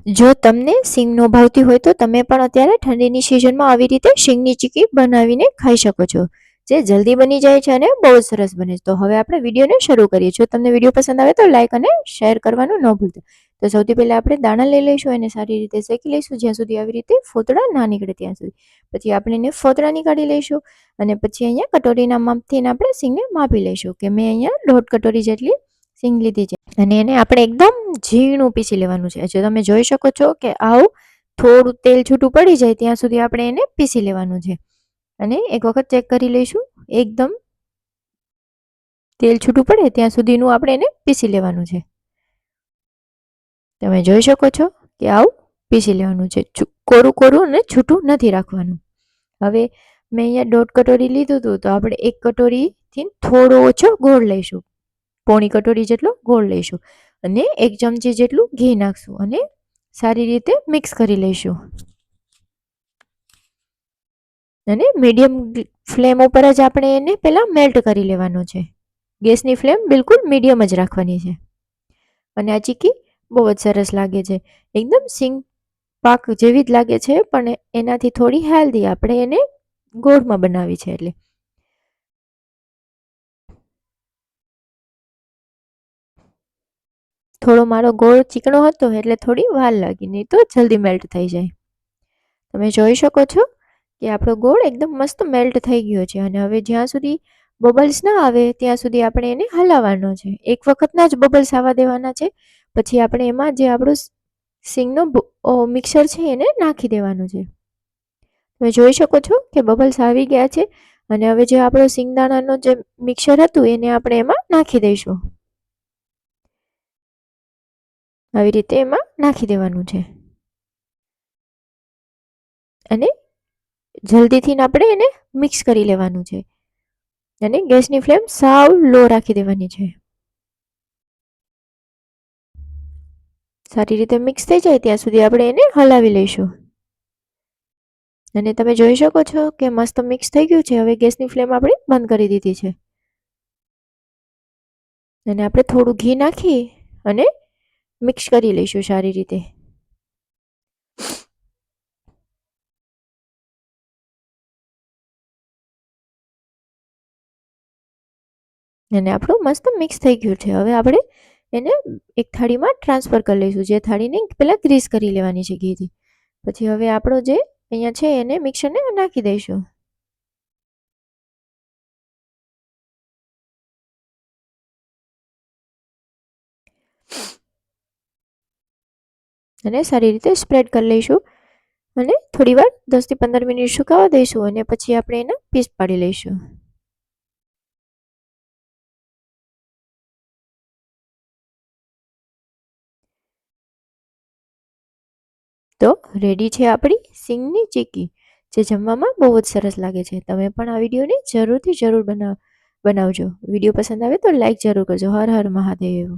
જો તમને સિંગ ન ભાવતી હોય તો તમે પણ અત્યારે ઠંડીની સિઝનમાં આવી રીતે સિંગની ચીકી બનાવીને ખાઈ શકો છો, જે જલ્દી બની જાય છે અને બહુ સરસ બને છે. તો હવે આપણે વિડીયોને શરૂ કરીએ. જો તમને વિડીયો પસંદ આવે તો લાઇક અને શેર કરવાનું ન ભૂલતા. તો સૌથી પહેલાં આપણે દાણા લઈ લઈશું, એને સારી રીતે શેકી લઈશું જ્યાં સુધી આવી રીતે ફોતળા ના નીકળે ત્યાં સુધી. પછી આપણે એને ફોતળાની કાઢી લઈશું અને પછી અહીંયા કટોરીના માપથી આપણે સિંગને માપી લઈશું કે મેં અહીંયા 1.5 કટોરી જેટલી સિંગ લીધી છે અને એને આપણે એકદમ ઝીણું પીસી લેવાનું છે. જો તમે જોઈ શકો છો કે આવું થોડું તેલ છૂટું પડી જાય ત્યાં સુધી આપણે એને પીસી લેવાનું છે અને એક વખત ચેક કરી લઈશું. એકદમ તેલ છૂટું પડે ત્યાં સુધીનું આપણે એને પીસી લેવાનું છે. તમે જોઈ શકો છો કે આવું પીસી લેવાનું છે, કોરું કોરું અને છૂટું નથી રાખવાનું. હવે મેં અહીંયા 1.5 કટોરી લીધું હતું તો આપણે 1 કટોરીથી થોડો ઓછો ગોળ લઈશું, પોણી કટોરી જેટલો ગોળ લઈશું અને 1 ચમચી જેટલું ઘી નાખશું અને સારી રીતે મિક્સ કરી લઈશું. અને મીડિયમ ફ્લેમ ઉપર જ આપણે એને પહેલાં મેલ્ટ કરી લેવાનો છે. ગેસની ફ્લેમ બિલકુલ મીડિયમ જ રાખવાની છે. અને આ ચીકી બહુ જ સરસ લાગે છે, એકદમ સિંગ પાક જેવી જ લાગે છે પણ એનાથી થોડી હેલ્ધી આપણે એને ગોળમાં બનાવી છે. એટલે થોડો મારો ગોળ ચીકણો હતો એટલે થોડી વાર લાગી, નહીં તો જલ્દી મેલ્ટ થઈ જાય. તમે જોઈ શકો છો કે આપણો ગોળ એકદમ મસ્ત મેલ્ટ થઈ ગયો છે અને હવે જ્યાં સુધી બબલ્સ ના આવે ત્યાં સુધી આપણે એને હલાવવાનો છે. એક વખતના જ બબલ્સ આવવા દેવાના છે, પછી આપણે એમાં જે આપણું સિંગનો મિક્સર છે એને નાખી દેવાનું છે. તમે જોઈ શકો છો કે બબલ્સ આવી ગયા છે અને હવે જે આપણો સિંગદાણાનો જે મિક્સર હતું એને આપણે એમાં નાખી દઈશું. આવી રીતે એમાં નાખી દેવાનું છે અને જલ્દીથી આપણે એને મિક્સ કરી લેવાનું છે અને ગેસની ફ્લેમ સાવ લો રાખી દેવાની છે. સારી રીતે મિક્સ થઈ જાય ત્યાં સુધી આપણે એને હલાવી લઈશું અને તમે જોઈ શકો છો કે મસ્ત મિક્સ થઈ ગયું છે. હવે ગેસની ફ્લેમ આપણે બંધ કરી દીધી છે અને આપણે થોડું ઘી નાખી અને મિક્સ કરી લઈશું સારી રીતે. અને આપણું મસ્ત મિક્સ થઈ ગયું છે. હવે આપણે એને એક થાળીમાં ટ્રાન્સફર કરી લઈશું, જે થાળીને પહેલાં ગ્રીસ કરી લેવાની છે ઘીથી. પછી હવે આપણો જે અહીંયા છે એને મિક્સરને નાખી દઈશું અને સારી રીતે સ્પ્રેડ કરી લઈશું અને થોડી વાર 10 થી 15 મિનિટ સુકાવા દઈશું અને પછી આપણે એના પીસ પાડી લઈશું. તો રેડી છે આપણી સિંગની ચીકી, જે જમવામાં બહુ જ સરસ લાગે છે. તમે પણ આ વિડીયોને જરૂરથી જરૂર બનાવજો. વિડીયો પસંદ આવે તો લાઈક જરૂર કરજો. હર હર મહાદેવ.